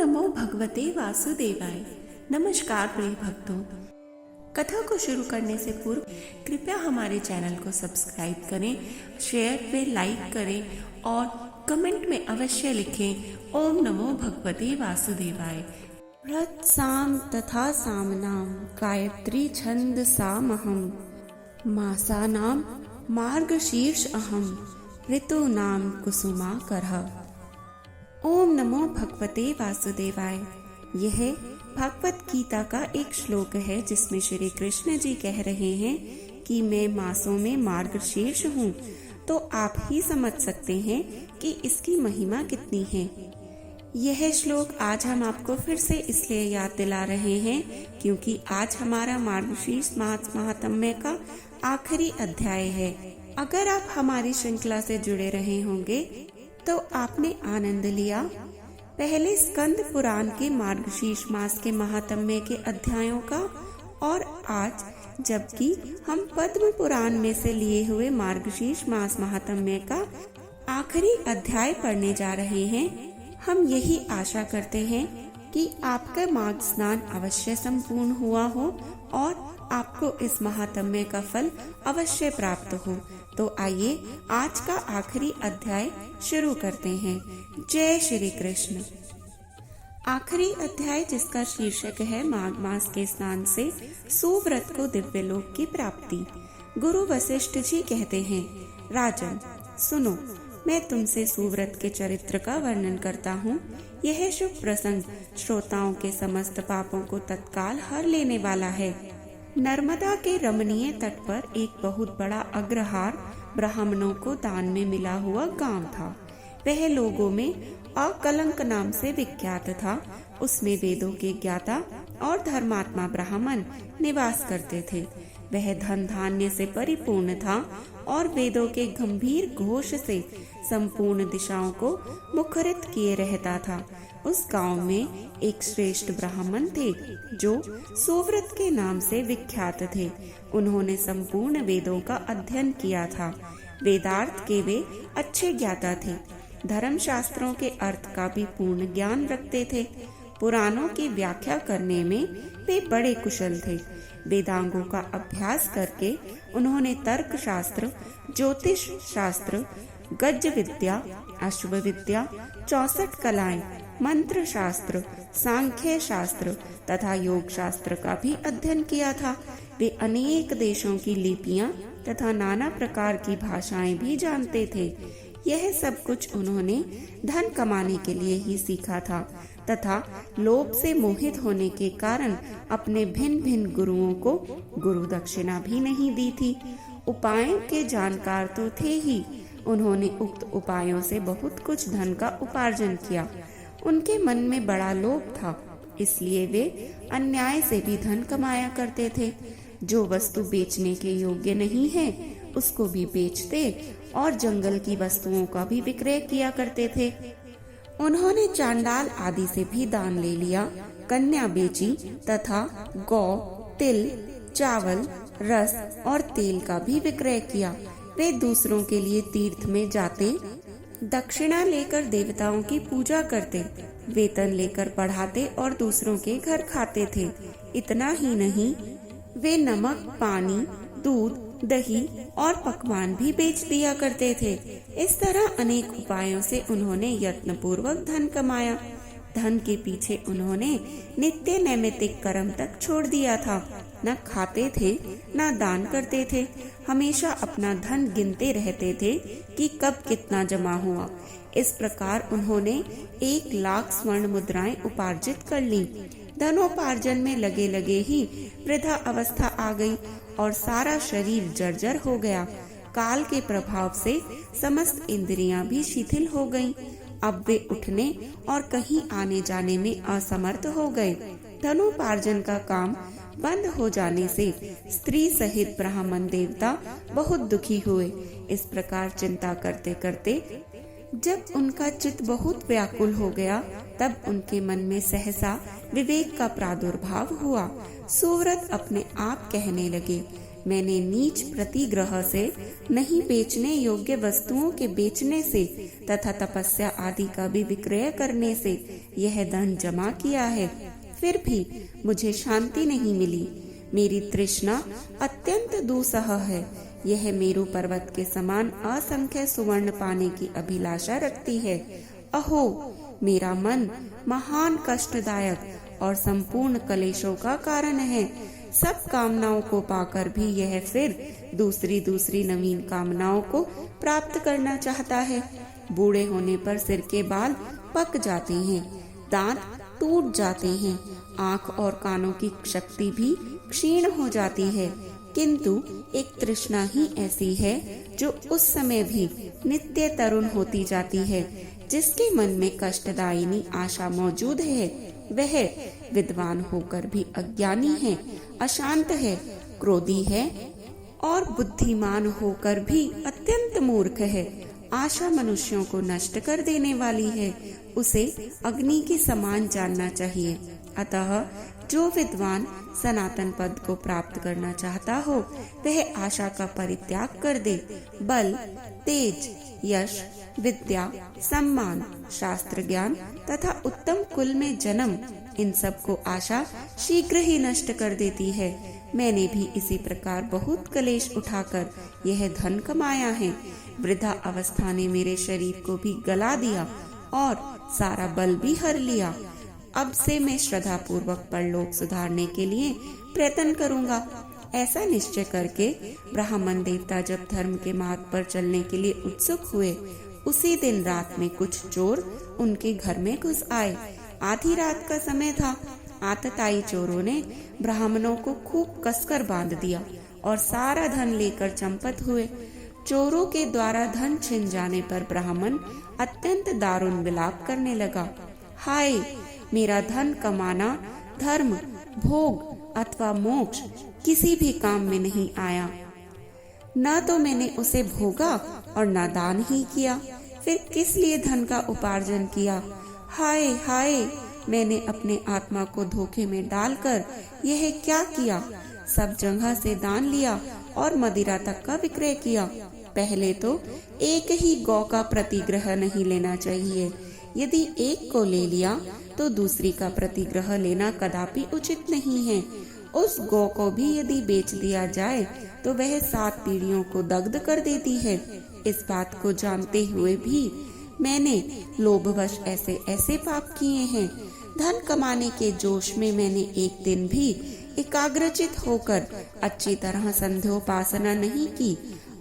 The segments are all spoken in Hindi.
नमो भगवते वासुदेवाय। नमस्कार प्रिय भक्तों, कथा को शुरू करने से पूर्व कृपया हमारे चैनल को सब्सक्राइब करें, शेयर पे लाइक करें और कमेंट में अवश्य लिखें ओम नमो भगवते वासुदेवाय। व्रत साम तथा सामनाम गायत्री छंद सामहम मासानाम मार्गशीर्ष अहम ऋतूनाम कुसुमाकरः। ओम नमो भगवते वासुदेवाय। यह भगवत गीता का एक श्लोक है जिसमें श्री कृष्ण जी कह रहे हैं कि मैं मासों में मार्गशीर्ष हूँ। तो आप ही समझ सकते हैं कि इसकी महिमा कितनी है। यह श्लोक आज हम आपको फिर से इसलिए याद दिला रहे हैं क्योंकि आज हमारा मार्गशीर्ष मास महात्म्य का आखिरी अध्याय है। अगर आप हमारी श्रृंखला से जुड़े रहे होंगे तो आपने आनंद लिया पहले स्कंद पुराण के मार्गशीर्ष मास के महात्म्य के अध्यायों का, और आज जबकि हम पद्म पुराण में से लिए हुए मार्गशीर्ष मास महात्म्य का आखिरी अध्याय पढ़ने जा रहे हैं। हम यही आशा करते हैं कि आपका माघ स्नान अवश्य संपूर्ण हुआ हो और आपको इस महात्म्य का फल अवश्य प्राप्त हो। तो आइए आज का आखिरी अध्याय शुरू करते हैं। जय श्री कृष्ण। आखिरी अध्याय जिसका शीर्षक है माघ मास के स्नान से सुव्रत को दिव्य लोक की प्राप्ति। गुरु वशिष्ठ जी कहते हैं, राजन सुनो, मैं तुमसे सुव्रत के चरित्र का वर्णन करता हूँ। यह शुभ प्रसंग श्रोताओं के समस्त पापों को तत्काल हर लेने वाला है। नर्मदा के रमणीय तट पर एक बहुत बड़ा अग्रहार ब्राह्मणों को दान में मिला हुआ गांव था। वह लोगों में अकलंक नाम से विख्यात था। उसमें वेदों के ज्ञाता और धर्मात्मा ब्राह्मण निवास करते थे। वह धन धान्य से परिपूर्ण था और वेदों के गंभीर घोष से संपूर्ण दिशाओं को मुखरित किए रहता था। उस गांव में एक श्रेष्ठ ब्राह्मण थे जो सुव्रत के नाम से विख्यात थे। उन्होंने संपूर्ण वेदों का अध्ययन किया था। वेदार्थ के वे अच्छे ज्ञाता थे। धर्म शास्त्रों के अर्थ का भी पूर्ण ज्ञान रखते थे। पुराणों की व्याख्या करने में वे बड़े कुशल थे। वेदांगों का अभ्यास करके उन्होंने तर्क शास्त्र, ज्योतिष शास्त्र, गज विद्या, अश्व विद्या, 64 कलाएं, मंत्र शास्त्र, सांख्य शास्त्र तथा योग शास्त्र का भी अध्ययन किया था। वे अनेक देशों की लिपियां तथा नाना प्रकार की भाषाएं भी जानते थे। यह सब कुछ उन्होंने धन कमाने के लिए ही सीखा था तथा लोभ से मोहित होने के कारण अपने भिन्न भिन्न गुरुओं को गुरु दक्षिणा भी नहीं दी थी। उपायों के जानकार तो थे ही। उन्होंने उक्त उपायों से बहुत कुछ धन का उपार्जन किया। उनके मन में बड़ा लोभ था, इसलिए वे अन्याय से भी धन कमाया करते थे। जो वस्तु बेचने के योग्य नहीं है उसको भी बेचते और जंगल की वस्तुओं का भी विक्रय किया करते थे। उन्होंने चांडाल आदि से भी दान ले लिया, कन्या बेची तथा गौ, तिल, चावल, रस और तेल का भी विक्रय किया। वे दूसरों के लिए तीर्थ में जाते, दक्षिणा लेकर देवताओं की पूजा करते, वेतन लेकर पढ़ाते और दूसरों के घर खाते थे। इतना ही नहीं, वे नमक, पानी, दूध, दही और पकवान भी बेच दिया करते थे। इस तरह अनेक उपायों से उन्होंने यत्न पूर्वक धन कमाया। धन के पीछे उन्होंने नित्य नैमित्तिक कर्म तक छोड़ दिया था। न खाते थे न दान करते थे। हमेशा अपना धन गिनते रहते थे कि कब कितना जमा हुआ। इस प्रकार उन्होंने 1 लाख स्वर्ण मुद्राएं उपार्जित कर ली। धनोपार्जन में लगे लगे ही वृद्धा अवस्था आ गई और सारा शरीर जर्जर हो गया। काल के प्रभाव से समस्त इंद्रियां भी शिथिल हो गईं। अब वे उठने और कहीं आने जाने में असमर्थ हो गए। धनोपार्जन का काम बंद हो जाने से स्त्री सहित ब्राह्मण देवता बहुत दुखी हुए। इस प्रकार चिंता करते करते जब उनका चित्त बहुत व्याकुल हो गया तब उनके मन में सहसा विवेक का प्रादुर्भाव हुआ। सुव्रत अपने आप कहने लगे, मैंने नीच प्रतिग्रह से, नहीं बेचने योग्य वस्तुओं के बेचने से तथा तपस्या आदि का भी विक्रय करने से यह धन जमा किया है, फिर भी मुझे शांति नहीं मिली। मेरी तृष्णा अत्यंत दुस्सह है। यह मेरु पर्वत के समान असंख्य सुवर्ण पाने की अभिलाषा रखती है। अहो, मेरा मन महान कष्टदायक और संपूर्ण कलेशों का कारण है। सब कामनाओं को पाकर भी यह फिर दूसरी नवीन कामनाओं को प्राप्त करना चाहता है। बूढ़े होने पर सिर के बाल पक जाते हैं, दांत टूट जाते हैं, आंख और कानों की शक्ति भी क्षीण हो जाती है, किंतु एक तृष्णा ही ऐसी है जो उस समय भी नित्य तरुण होती जाती है। जिसके मन में कष्टदायिनी आशा मौजूद है, वह विद्वान होकर भी अज्ञानी है, अशांत है, क्रोधी है और बुद्धिमान होकर भी अत्यंत मूर्ख है। आशा मनुष्यों को नष्ट कर देने वाली है, उसे अग्नि के समान जानना चाहिए। अतः जो विद्वान सनातन पद को प्राप्त करना चाहता हो, वह आशा का परित्याग कर दे। बल, तेज, यश, विद्या, सम्मान, शास्त्र ज्ञान तथा उत्तम कुल में जन्म, इन सब को आशा शीघ्र ही नष्ट कर देती है। मैंने भी इसी प्रकार बहुत क्लेश उठाकर यह धन कमाया है। वृद्धा अवस्था ने मेरे शरीर को भी गला दिया और सारा बल भी हर लिया। अब से मैं श्रद्धा पूर्वक परलोक सुधारने के लिए प्रयत्न करूंगा। ऐसा निश्चय करके ब्राह्मण देवता जब धर्म के मार्ग पर चलने के लिए उत्सुक हुए, उसी दिन रात में कुछ चोर उनके घर में घुस आए। आधी रात का समय था। आतताई चोरों ने ब्राह्मणों को खूब कसकर बांध दिया और सारा धन लेकर चंपत हुए। चोरों के द्वारा धन छिन जाने पर ब्राह्मण अत्यंत दारुण विलाप करने लगा। हाय, मेरा धन कमाना धर्म, भोग अथवा मोक्ष किसी भी काम में नहीं आया। न तो मैंने उसे भोगा और न दान ही किया, फिर किस लिए धन का उपार्जन किया। हाय हाय, मैंने अपने आत्मा को धोखे में डालकर यह क्या किया। सब जगह से दान लिया और मदिरा तक का विक्रय किया। पहले तो एक ही गौ का प्रतिग्रह नहीं लेना चाहिए। यदि एक को ले लिया तो दूसरी का प्रतिग्रह लेना कदापि उचित नहीं है। उस गौ को भी यदि बेच दिया जाए तो वह 7 पीढ़ियों को दग्ध कर देती है। इस बात को जानते हुए भी मैंने लोभवश ऐसे पाप किए हैं। धन कमाने के जोश में मैंने एक दिन भी एकाग्रचित होकर अच्छी तरह संध्योपासना नहीं की।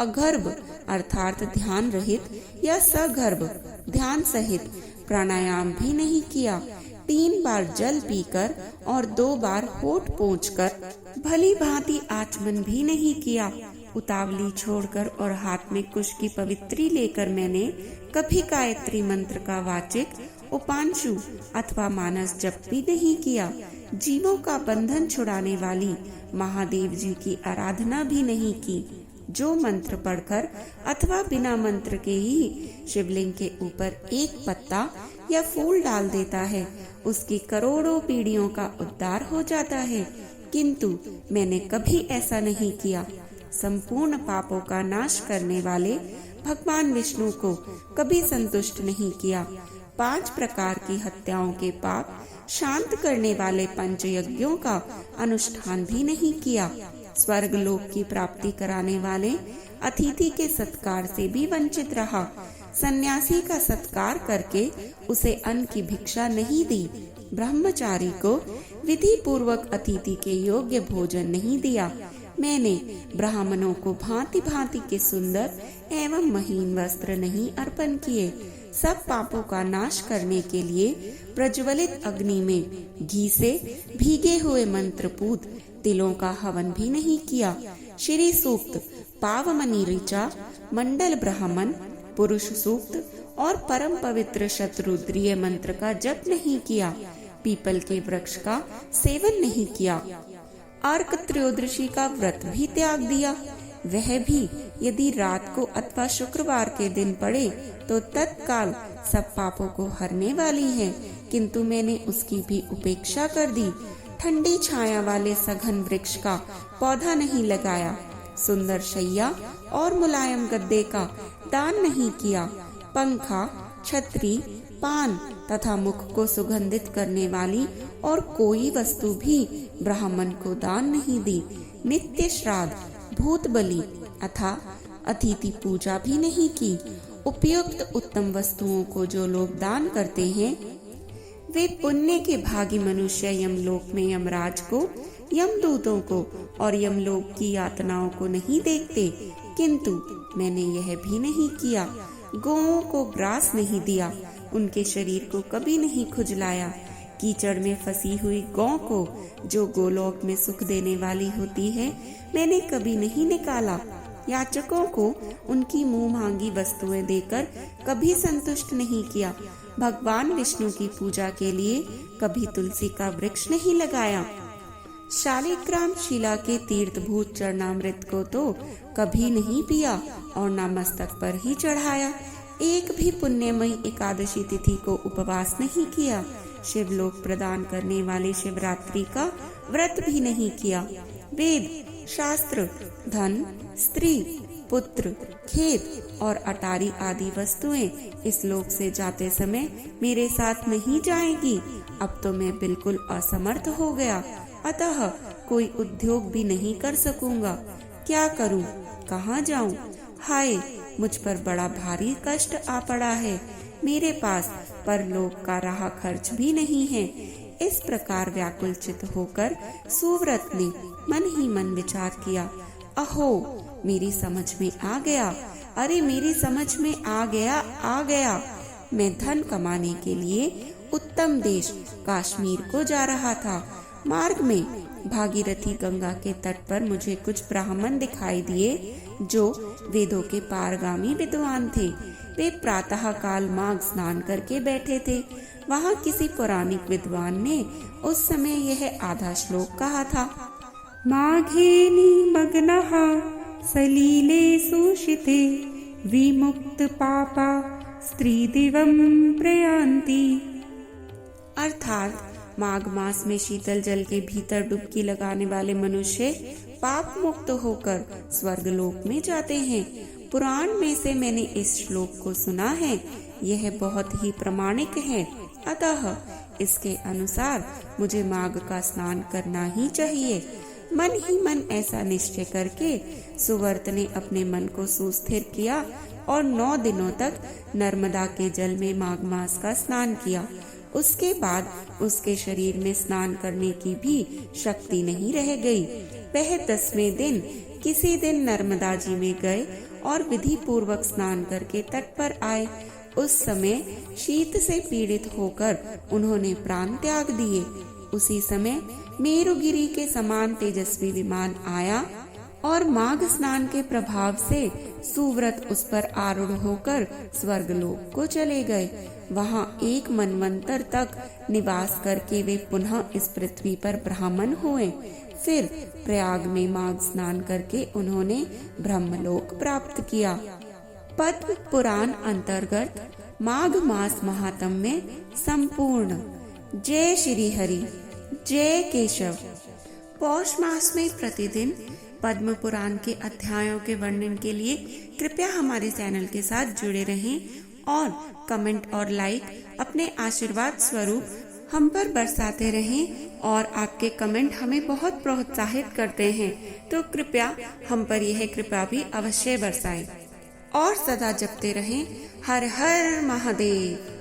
अगर्भ अर्थात ध्यान रहित या सगर्भ ध्यान सहित प्राणायाम भी नहीं किया। 3 बार जल पीकर और 2 बार होठ पोंछकर भली भांति आचमन भी नहीं किया। उतावली छोड़कर और हाथ में कुश की पवित्री लेकर मैंने कभी गायत्री मंत्र का वाचिक, उपांशु अथवा मानस जप भी नहीं किया। जीवों का बंधन छुड़ाने वाली महादेव जी की आराधना भी नहीं की। जो मंत्र पढ़कर अथवा बिना मंत्र के ही शिवलिंग के ऊपर एक पत्ता या फूल डाल देता है, उसकी करोड़ों पीढ़ियों का उद्धार हो जाता है, किंतु मैंने कभी ऐसा नहीं किया। संपूर्ण पापों का नाश करने वाले भगवान विष्णु को कभी संतुष्ट नहीं किया। 5 प्रकार की हत्याओं के पाप शांत करने वाले पंचयज्ञों का अनुष्ठान भी नहीं किया। स्वर्ग लोक की प्राप्ति कराने वाले अतिथि के सत्कार से भी वंचित रहा। सन्यासी का सत्कार करके उसे अन्न की भिक्षा नहीं दी। ब्रह्मचारी को विधि पूर्वक अतिथि के योग्य भोजन नहीं दिया। मैंने ब्राह्मणों को भांति भांति के सुंदर एवं महीन वस्त्र नहीं अर्पण किए। सब पापों का नाश करने के लिए प्रज्वलित अग्नि में घी से भीगे हुए मंत्रपूत तिलों का हवन भी नहीं किया। श्री सूक्त, पावमनी ऋचा, मंडल ब्राह्मण, पुरुष सूक्त और परम पवित्र शतरुद्रीय मंत्र का जप नहीं किया। पीपल के वृक्ष का सेवन नहीं किया। अर्क त्रयोदशी का व्रत भी त्याग दिया। वह भी यदि रात को अथवा शुक्रवार के दिन पड़े तो तत्काल सब पापों को हरने वाली है, किंतु मैंने उसकी भी उपेक्षा कर दी। ठंडी छाया वाले सघन वृक्ष का पौधा नहीं लगाया। सुंदर शैया और मुलायम गद्दे का दान नहीं किया। पंखा, छतरी, पान तथा मुख को सुगंधित करने वाली और कोई वस्तु भी ब्राह्मण को दान नहीं दी। नित्य श्राद्ध, भूत बलि अथा अतिथि पूजा भी नहीं की। उपयुक्त उत्तम वस्तुओं को जो लोग दान करते हैं वे पुण्य के भागी मनुष्य यमलोक में यमराज को, यमदूतों को और यमलोक की यातनाओं को नहीं देखते। किंतु मैंने यह भी नहीं किया, गौओं को ग्रास नहीं दिया, उनके शरीर को कभी नहीं खुजलाया। कीचड़ में फंसी हुई गौ को जो गोलोक में सुख देने वाली होती है मैंने कभी नहीं निकाला। याचकों को उनकी मुंह मांगी वस्तुएं देकर कभी संतुष्ट नहीं किया। भगवान विष्णु की पूजा के लिए कभी तुलसी का वृक्ष नहीं लगाया। शालिग्राम शिला के तीर्थभूत चरणामृत को तो कभी नहीं पिया और न मस्तक पर ही चढ़ाया। एक भी पुण्यमयी एकादशी तिथि को उपवास नहीं किया। शिवलोक प्रदान करने वाले शिवरात्रि का व्रत भी नहीं किया। वेद, शास्त्र, धन, स्त्री, पुत्र, खेत और अटारी आदि वस्तुएं इस लोक से जाते समय मेरे साथ नहीं जाएंगी। अब तो मैं बिल्कुल असमर्थ हो गया, अतः कोई उद्योग भी नहीं कर सकूंगा। क्या करूं, कहाँ जाऊं? हाय, मुझ पर बड़ा भारी कष्ट आ पड़ा है। मेरे पास परलोक का राह खर्च भी नहीं है। इस प्रकार व्याकुल चित्त होकर सुव्रत ने मन ही मन विचार किया। अहो, मेरी समझ में आ गया। अरे मेरी समझ में आ गया। मैं धन कमाने के लिए उत्तम देश कश्मीर को जा रहा था। मार्ग में भागीरथी गंगा के तट पर मुझे कुछ ब्राह्मण दिखाई दिए जो वेदों के पारगामी विद्वान थे। वे प्रातः काल माघ स्नान करके बैठे थे। वहाँ किसी पौराणिक विद्वान ने उस समय यह आधा श्लोक कहा था। माघे निमग्नः सलिले सुशिते विमुक्त पापा स्त्रीदिवं प्रयान्ति। अर्थात माघ मास में शीतल जल के भीतर डुबकी लगाने वाले मनुष्य पाप मुक्त होकर स्वर्गलोक में जाते हैं। पुराण में से मैंने इस श्लोक को सुना है। यह बहुत ही प्रामाणिक है, अतः इसके अनुसार मुझे माघ का स्नान करना ही चाहिए। मन ही मन ऐसा निश्चय करके सुवर्त ने अपने मन को सुस्थिर किया और 9 दिनों तक नर्मदा के जल में माघ मास का स्नान किया। उसके बाद उसके शरीर में स्नान करने की भी शक्ति नहीं रह गई। वह 10वें दिन किसी दिन नर्मदा जी में गए और विधि पूर्वक स्नान करके तट पर आए। उस समय शीत से पीड़ित होकर उन्होंने प्राण त्याग दिए। उसी समय मेरुगिरी के समान तेजस्वी विमान आया और माघ स्नान के प्रभाव से सुव्रत उस पर आरूढ़ होकर स्वर्गलोक को चले गए। वहाँ 1 मनवंतर तक निवास करके वे पुनः इस पृथ्वी पर ब्राह्मण हुए। फिर प्रयाग में माघ स्नान करके उन्होंने ब्रह्मलोक प्राप्त किया। पद्म पुराण अंतर्गत माघ मास महात्म्य संपूर्ण। जय श्री हरि, जय केशव। पौष मास में प्रतिदिन पद्म पुराण के अध्यायों के वर्णन के लिए कृपया हमारे चैनल के साथ जुड़े रहें और कमेंट और लाइक अपने आशीर्वाद स्वरूप हम पर बरसाते रहें और आपके कमेंट हमें बहुत प्रोत्साहित करते हैं, तो कृपया हम पर यह कृपा भी अवश्य बरसाएं और सदा जपते रहें हर हर महादेव।